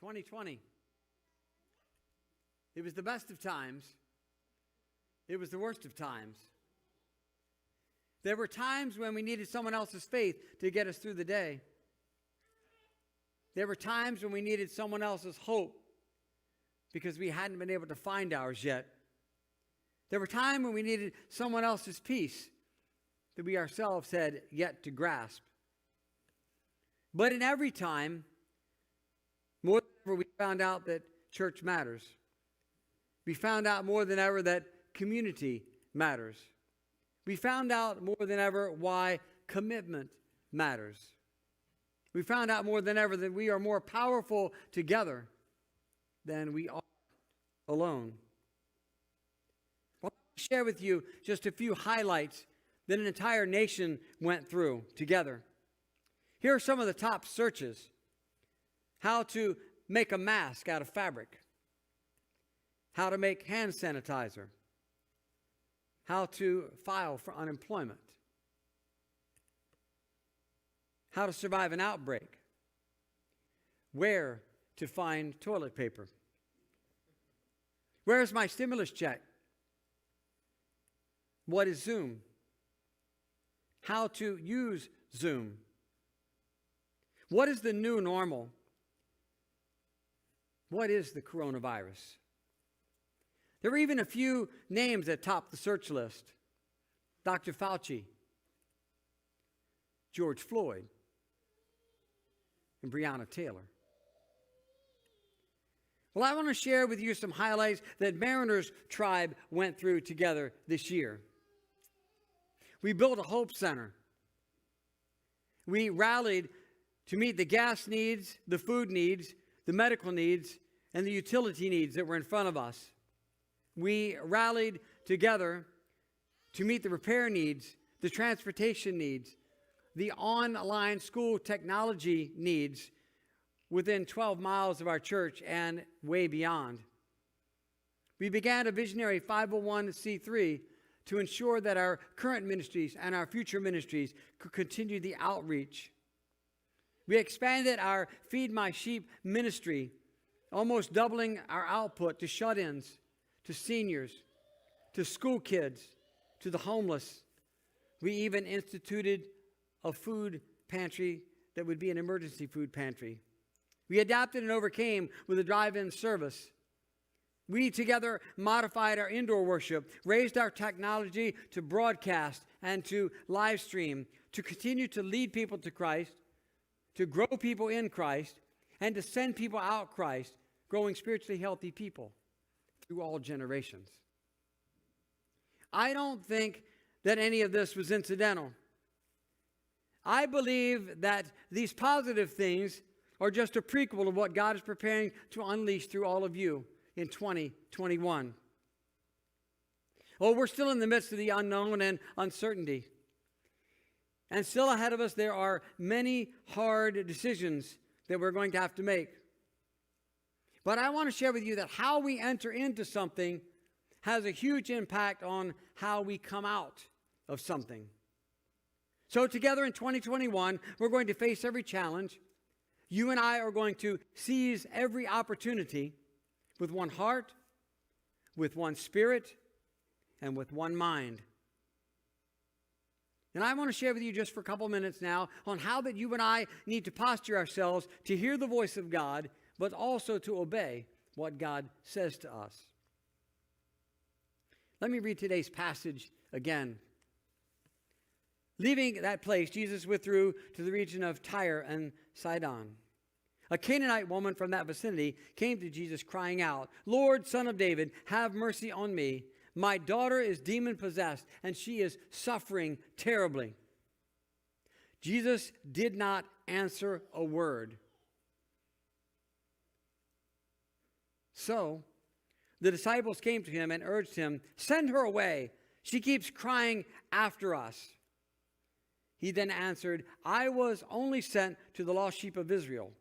2020. It was the best of times. It was the worst of times. There were times when we needed someone else's faith to get us through the day. There were times when we needed someone else's hope because we hadn't been able to find ours yet. There were times when we needed someone else's peace that we ourselves had yet to grasp. But in every time, more than ever, we found out that church matters. We found out more than ever that community matters. We found out more than ever why commitment matters. We found out more than ever that we are more powerful together than we are alone. I want to share with you just a few highlights that an entire nation went through together. Here are some of the top searches. How to make a mask out of fabric. How to make hand sanitizer. How to file for unemployment. How to survive an outbreak. Where to find toilet paper. Where's my stimulus check? What is Zoom? How to use Zoom. What is the new normal? What is the coronavirus? There were even a few names that topped the search list. Dr. Fauci, George Floyd, and Breonna Taylor. Well, I want to share with you some highlights that Mariners Tribe went through together this year. We built a Hope Center. We rallied to meet the gas needs, the food needs, the medical needs, and the utility needs that were in front of us. We rallied together to meet the repair needs, the transportation needs, the online school technology needs within 12 miles of our church and way beyond. We began a visionary 501c3 to ensure that our current ministries and our future ministries could continue the outreach. We expanded our Feed My Sheep ministry, almost doubling our output to shut-ins, to seniors, to school kids, to the homeless. We even instituted a food pantry that would be an emergency food pantry. We adapted and overcame with a drive-in service. We together modified our indoor worship, raised our technology to broadcast and to live stream, to continue to lead people to Christ, to grow people in Christ, and to send people out Christ, growing spiritually healthy people through all generations. I don't think that any of this was incidental. I believe that these positive things are just a prequel of what God is preparing to unleash through all of you in 2021. Oh, we're still in the midst of the unknown and uncertainty. And still ahead of us, there are many hard decisions that we're going to have to make. But I want to share with you that how we enter into something has a huge impact on how we come out of something. So together in 2021, we're going to face every challenge. You and I are going to seize every opportunity with one heart, with one spirit, and with one mind. And I want to share with you just for a couple minutes now on how that you and I need to posture ourselves to hear the voice of God, but also to obey what God says to us. Let me read today's passage again. Leaving that place, Jesus withdrew to the region of Tyre and Sidon. A Canaanite woman from that vicinity came to Jesus crying out, "Lord, Son of David, have mercy on me. My daughter is demon-possessed, and she is suffering terribly." Jesus did not answer a word. So the disciples came to him and urged him, "Send her away. She keeps crying after us." He then answered, "I was only sent to the lost sheep of Israel."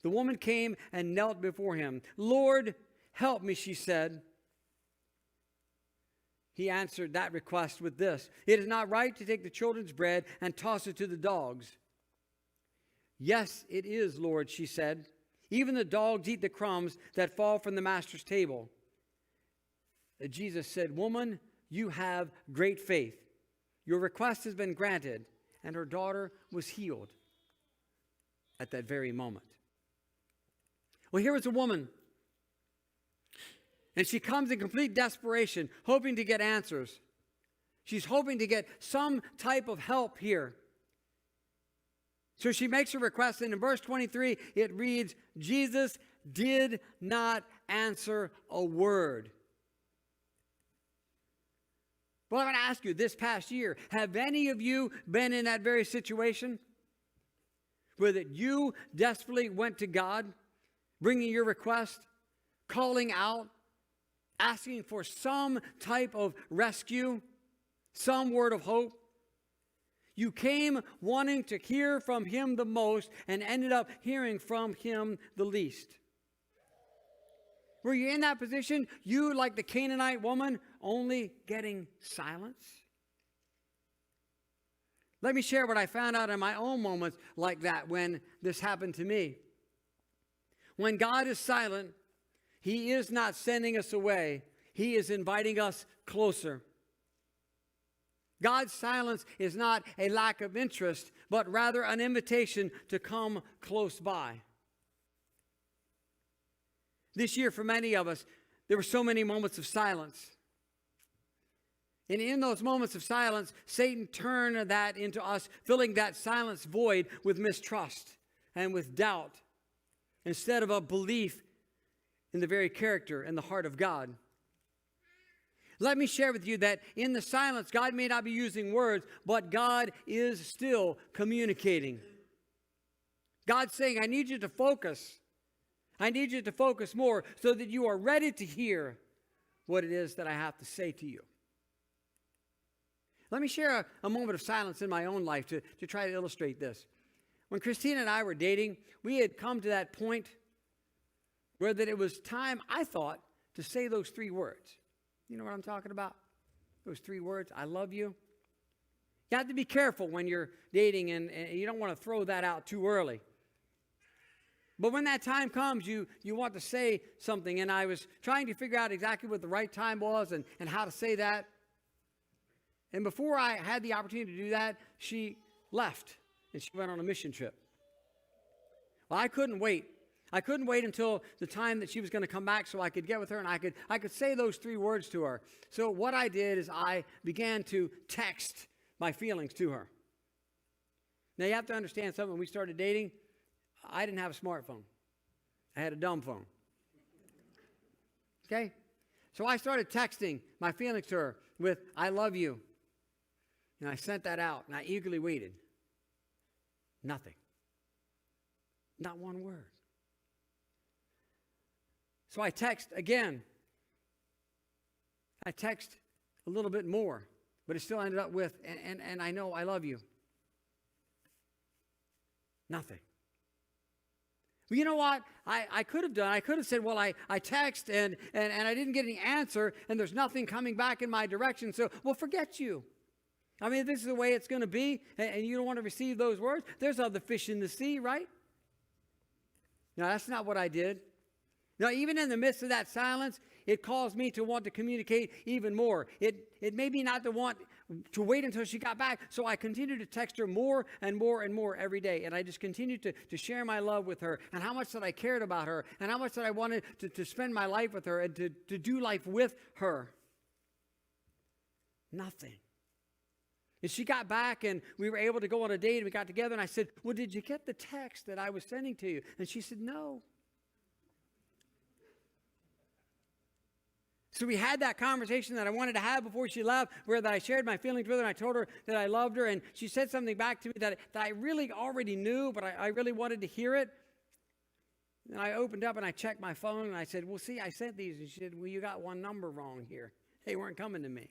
The woman came and knelt before him. "Lord, help me," she said. He answered that request with this, "It is not right to take the children's bread and toss it to the dogs." "Yes, it is, Lord," she said. Even the dogs eat the crumbs that fall from the master's table. Jesus said, "Woman, you have great faith. Your request has been granted." And her daughter was healed at that very moment. Well, here was a woman, and she comes in complete desperation, hoping to get answers. She's hoping to get some type of help here. So she makes her request, and in verse 23, it reads, Jesus did not answer a word. Well, I'm going to ask you, this past year, have any of you been in that very situation? Where that you desperately went to God, bringing your request, calling out, asking for some type of rescue, some word of hope? You came wanting to hear from him the most and ended up hearing from him the least. Were you in that position? You, like the Canaanite woman, only getting silence? Let me share what I found out in my own moments like that when this happened to me. When God is silent, he is not sending us away. He is inviting us closer. God's silence is not a lack of interest, but rather an invitation to come close by. This year, for many of us, there were so many moments of silence. And in those moments of silence, Satan turned that into us filling that silence void with mistrust and with doubt, instead of a belief in the very character and the heart of God. Let me share with you that in the silence, God may not be using words, but God is still communicating. God's saying, I need you to focus. I need you to focus more so that you are ready to hear what it is that I have to say to you. Let me share a moment of silence in my own life to try to illustrate this. When Christina and I were dating, we had come to that point where that it was time, I thought, to say those three words. You know what I'm talking about? Those three words, I love you. You have to be careful when you're dating, and you don't want to throw that out too early. But when that time comes, you want to say something, and I was trying to figure out exactly what the right time was and how to say that. And before I had the opportunity to do that, she left, and she went on a mission trip. Well, I couldn't wait. I couldn't wait until the time that she was going to come back so I could get with her and I could say those three words to her. So what I did is I began to text my feelings to her. Now you have to understand something. When we started dating, I didn't have a smartphone. I had a dumb phone. Okay? So I started texting my feelings to her with, I love you. And I sent that out and I eagerly waited. Nothing. Not one word. So I text again. I text a little bit more, but it still ended up with, and I know I love you. Nothing. Well, you know what I could have done? I could have said, well, I text and I didn't get any answer, and there's nothing coming back in my direction, so, well, forget you. I mean, if this is the way it's going to be, and you don't want to receive those words, there's other fish in the sea, right? No, that's not what I did. Now, even in the midst of that silence, it caused me to want to communicate even more. It made me not to want to wait until she got back, so I continued to text her more and more and more every day. And I just continued to share my love with her and how much that I cared about her and how much that I wanted to spend my life with her and to do life with her. Nothing. And she got back and we were able to go on a date and we got together and I said, well, did you get the text that I was sending to you? And she said, no. So we had that conversation that I wanted to have before she left, where that I shared my feelings with her and I told her that I loved her, and she said something back to me that I really already knew, but I really wanted to hear it. And I opened up and I checked my phone and I said, well, see, I sent these. And she said, well, you got one number wrong here. They weren't coming to me.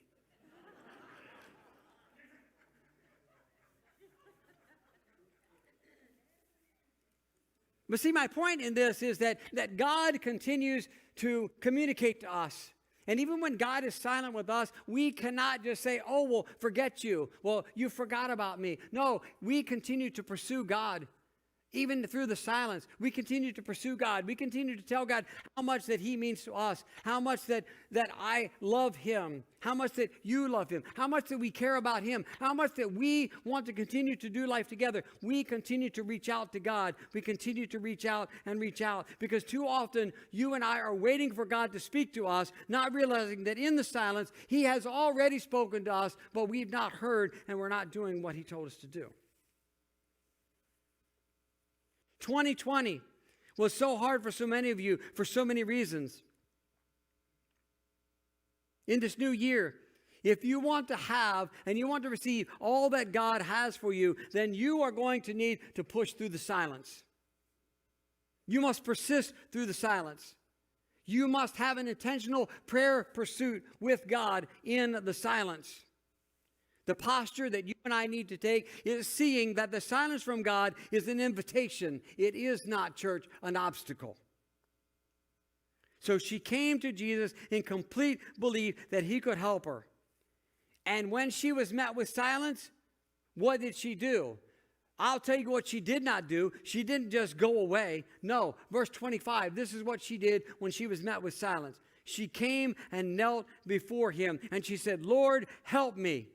But see, my point in this is that God continues to communicate to us. And even when God is silent with us, we cannot just say, oh, well, forget you. Well, you forgot about me. No, we continue to pursue God Even through the silence, we continue to pursue God. We continue to tell God how much that he means to us, how much that I love him, how much that you love him, how much that we care about him, how much that we want to continue to do life together. We continue to reach out to God. We continue to reach out because too often you and I are waiting for God to speak to us, not realizing that in the silence, he has already spoken to us, but we've not heard and we're not doing what he told us to do. 2020 was so hard for so many of you for so many reasons. In this new year, if you want to have and you want to receive all that God has for you, then you are going to need to push through the silence. You must persist through the silence. You must have an intentional prayer pursuit with God in the silence. The posture that you and I need to take is seeing that the silence from God is an invitation. It is not, church, an obstacle. So she came to Jesus in complete belief that he could help her. And when she was met with silence, what did she do? I'll tell you what she did not do. She didn't just go away. No, verse 25, this is what she did when she was met with silence. She came and knelt before him, and she said, "Lord, help me."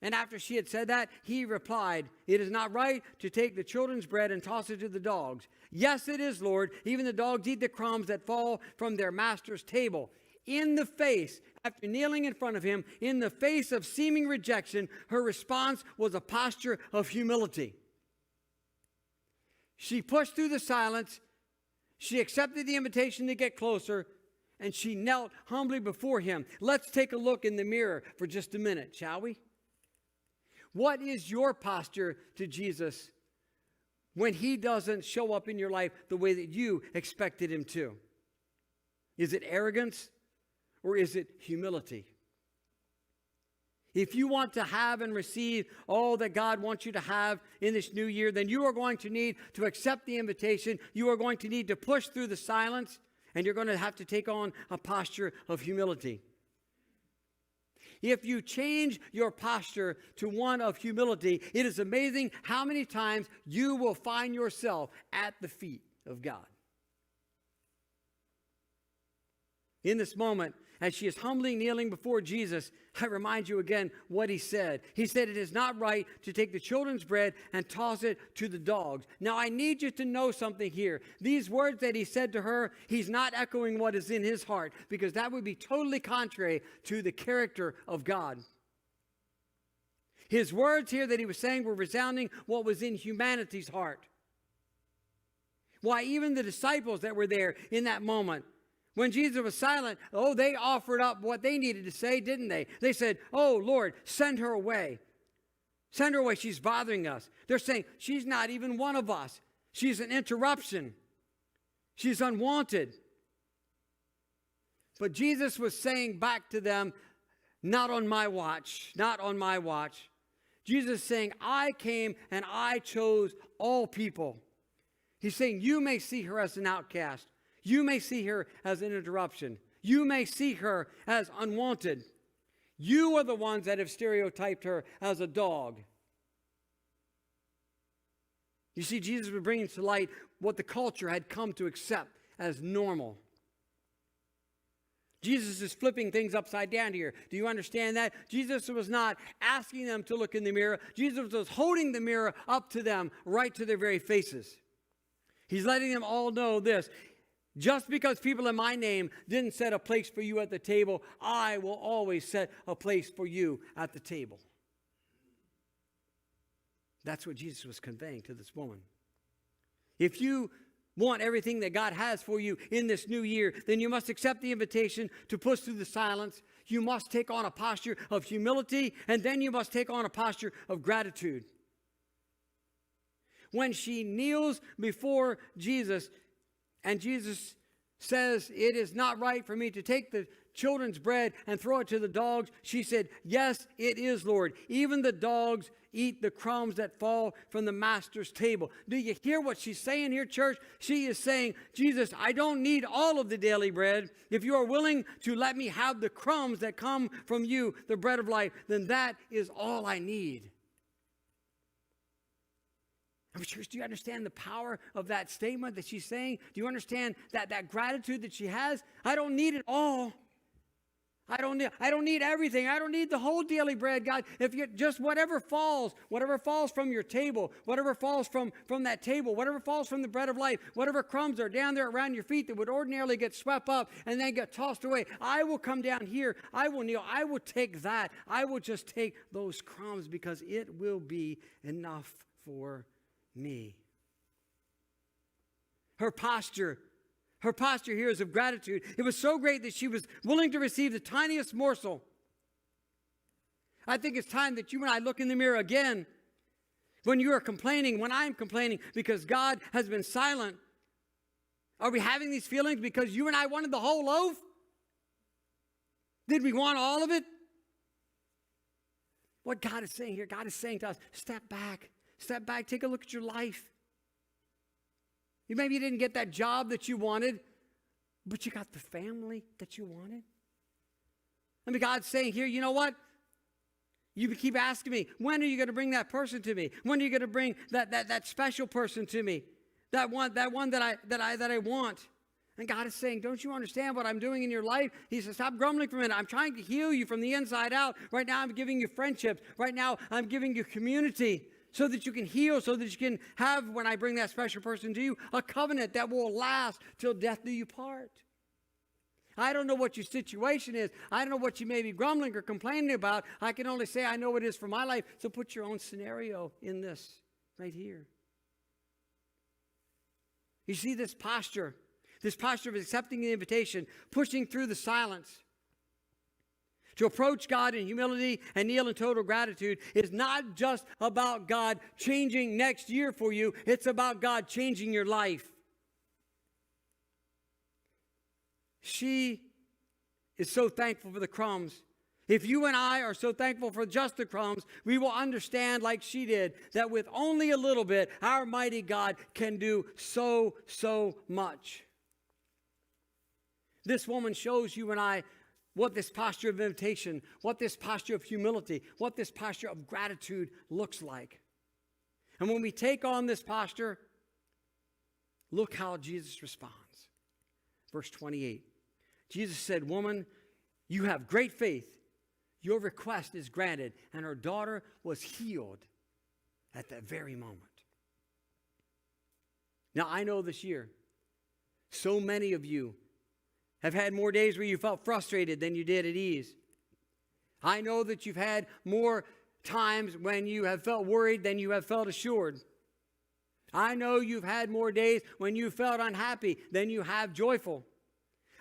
And after she had said that, he replied, "It is not right to take the children's bread and toss it to the dogs." "Yes, it is, Lord. Even the dogs eat the crumbs that fall from their master's table." In the face, after kneeling in front of him, in the face of seeming rejection, her response was a posture of humility. She pushed through the silence. She accepted the invitation to get closer, and she knelt humbly before him. Let's take a look in the mirror for just a minute, shall we? What is your posture to Jesus when he doesn't show up in your life the way that you expected him to? Is it arrogance or is it humility? If you want to have and receive all that God wants you to have in this new year, then you are going to need to accept the invitation. You are going to need to push through the silence, and you're going to have to take on a posture of humility. If you change your posture to one of humility, it is amazing how many times you will find yourself at the feet of God. In this moment, as she is humbly kneeling before Jesus, I remind you again what he said. He said, "It is not right to take the children's bread and toss it to the dogs." Now, I need you to know something here. These words that he said to her, he's not echoing what is in his heart, because that would be totally contrary to the character of God. His words here that he was saying were resounding what was in humanity's heart. Why, even the disciples that were there in that moment, when Jesus was silent, they offered up what they needed to say, didn't they? They said, "Oh, Lord, send her away. Send her away. She's bothering us." They're saying, "She's not even one of us. She's an interruption. She's unwanted." But Jesus was saying back to them, "Not on my watch. Not on my watch." Jesus is saying, "I came and I chose all people." He's saying, you may see her as an outcast. You may see her as an interruption. You may see her as unwanted. You are the ones that have stereotyped her as a dog. You see, Jesus was bringing to light what the culture had come to accept as normal. Jesus is flipping things upside down here. Do you understand that? Jesus was not asking them to look in the mirror. Jesus was holding the mirror up to them, right to their very faces. He's letting them all know this. Just because people in my name didn't set a place for you at the table, I will always set a place for you at the table. That's what Jesus was conveying to this woman. If you want everything that God has for you in this new year, then you must accept the invitation to push through the silence. You must take on a posture of humility, and then you must take on a posture of gratitude. When she kneels before Jesus, and Jesus says, "It is not right for me to take the children's bread and throw it to the dogs," she said, "Yes, it is, Lord. Even the dogs eat the crumbs that fall from the master's table." Do you hear what she's saying here, church? She is saying, "Jesus, I don't need all of the daily bread. If you are willing to let me have the crumbs that come from you, the bread of life, then that is all I need." Church, do you understand the power of that statement that she's saying? Do you understand that gratitude that she has? I don't need it all. I don't need everything. I don't need the whole daily bread, God. If you just whatever falls from your table, whatever falls from that table, whatever falls from the bread of life, whatever crumbs are down there around your feet that would ordinarily get swept up and then get tossed away, I will come down here. I will kneel. I will take that. I will just take those crumbs because it will be enough for me. Her posture here is of gratitude. It was so great that she was willing to receive the tiniest morsel. I think it's time that you and I look in the mirror again. When you are complaining, when I'm complaining because God has been silent, are we having these feelings because you and I wanted the whole loaf? Did we want all of it? What God is saying here, God is saying to us, step back, take a look at your life. Maybe you didn't get that job that you wanted, but you got the family that you wanted. God's saying here, you know what? You keep asking me, when are you going to bring that person to me? When are you going to bring that special person to me? That one that I want. And God is saying, don't you understand what I'm doing in your life? He says, stop grumbling for a minute. I'm trying to heal you from the inside out. Right now I'm giving you friendships. Right now I'm giving you community. So that you can heal, so that you can have, when I bring that special person to you, a covenant that will last till death do you part. I don't know what your situation is. I don't know what you may be grumbling or complaining about. I can only say I know what it is for my life. So put your own scenario in this right here. You see this posture of accepting the invitation, pushing through the silence. To approach God in humility and kneel in total gratitude is not just about God changing next year for you. It's about God changing your life. She is so thankful for the crumbs. If you and I are so thankful for just the crumbs, we will understand, like she did, that with only a little bit, our mighty God can do so much. This woman shows you and I what this posture of invitation, what this posture of humility, what this posture of gratitude looks like. And when we take on this posture, look how Jesus responds. Verse 28. Jesus said, "Woman, you have great faith. Your request is granted." And her daughter was healed at that very moment. Now, I know this year, so many of you have had more days where you felt frustrated than you did at ease. I know that you've had more times when you have felt worried than you have felt assured. I know you've had more days when you felt unhappy than you have joyful.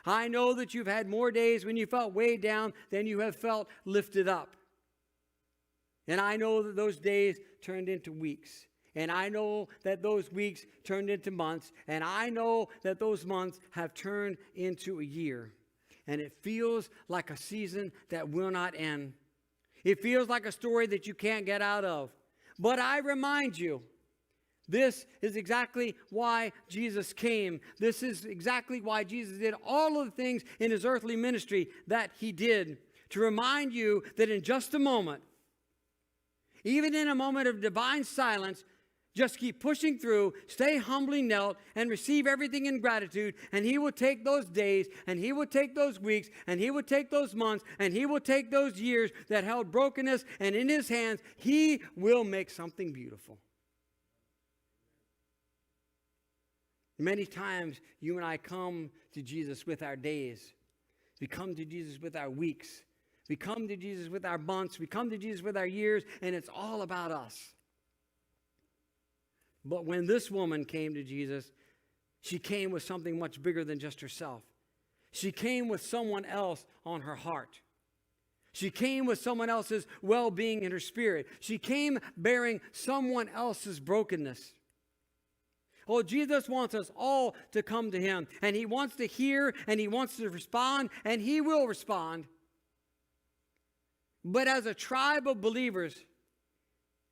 I know that you've had more days when you felt weighed down than you have felt lifted up. And I know that those days turned into weeks. And I know that those weeks turned into months. And I know that those months have turned into a year. And it feels like a season that will not end. It feels like a story that you can't get out of. But I remind you, this is exactly why Jesus came. This is exactly why Jesus did all of the things in his earthly ministry that he did. To remind you that in just a moment, even in a moment of divine silence, just keep pushing through, stay humbly knelt, and receive everything in gratitude. And he will take those days, and he will take those weeks, and he will take those months, and he will take those years that held brokenness, and in his hands, he will make something beautiful. Many times, you and I come to Jesus with our days. We come to Jesus with our weeks. We come to Jesus with our months. We come to Jesus with our years, and it's all about us. But when this woman came to Jesus, she came with something much bigger than just herself. She came with someone else on her heart. She came with someone else's well-being in her spirit. She came bearing someone else's brokenness. Oh, Jesus wants us all to come to him. And he wants to hear, and he wants to respond, and he will respond. But as a tribe of believers,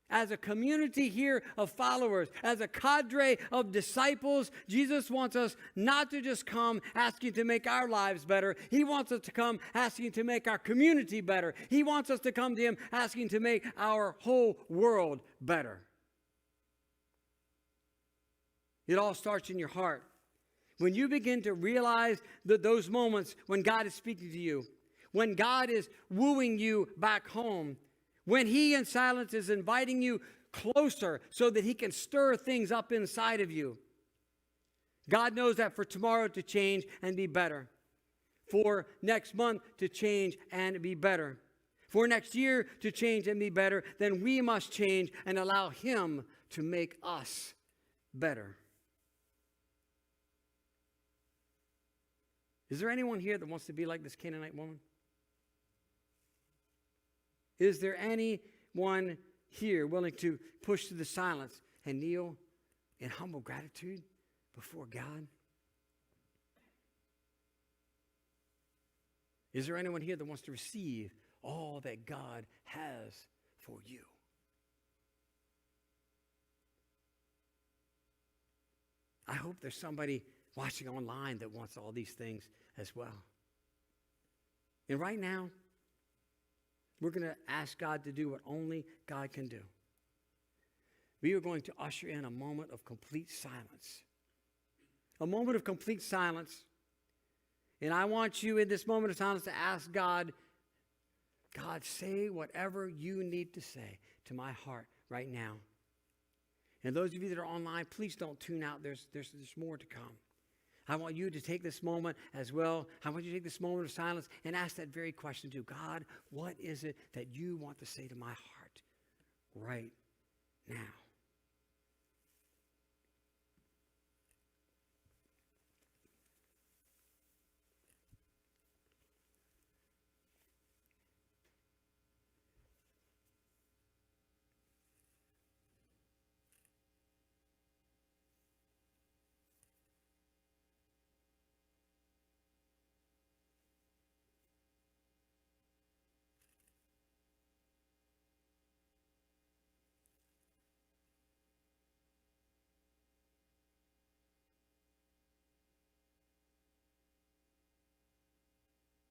as a community here of followers, as a cadre of disciples, Jesus wants us not to just come asking to make our lives better. He wants us to come asking to make our community better. He wants us to come to him asking to make our whole world better. It all starts in your heart. When you begin to realize that those moments when God is speaking to you, when God is wooing you back home, when he in silence is inviting you closer so that he can stir things up inside of you. God knows that for tomorrow to change and be better, for next month to change and be better, for next year to change and be better, then we must change and allow him to make us better. Is there anyone here that wants to be like this Canaanite woman? Is there anyone here willing to push through the silence and kneel in humble gratitude before God? Is there anyone here that wants to receive all that God has for you? I hope there's somebody watching online that wants all these things as well. And right now, we're going to ask God to do what only God can do. We are going to usher in a moment of complete silence. A moment of complete silence. And I want you in this moment of silence to ask God, God, say whatever you need to say to my heart right now. And those of you that are online, please don't tune out. There's more to come. I want you to take this moment as well. I want you to take this moment of silence and ask that very question to God, what is it that you want to say to my heart right now?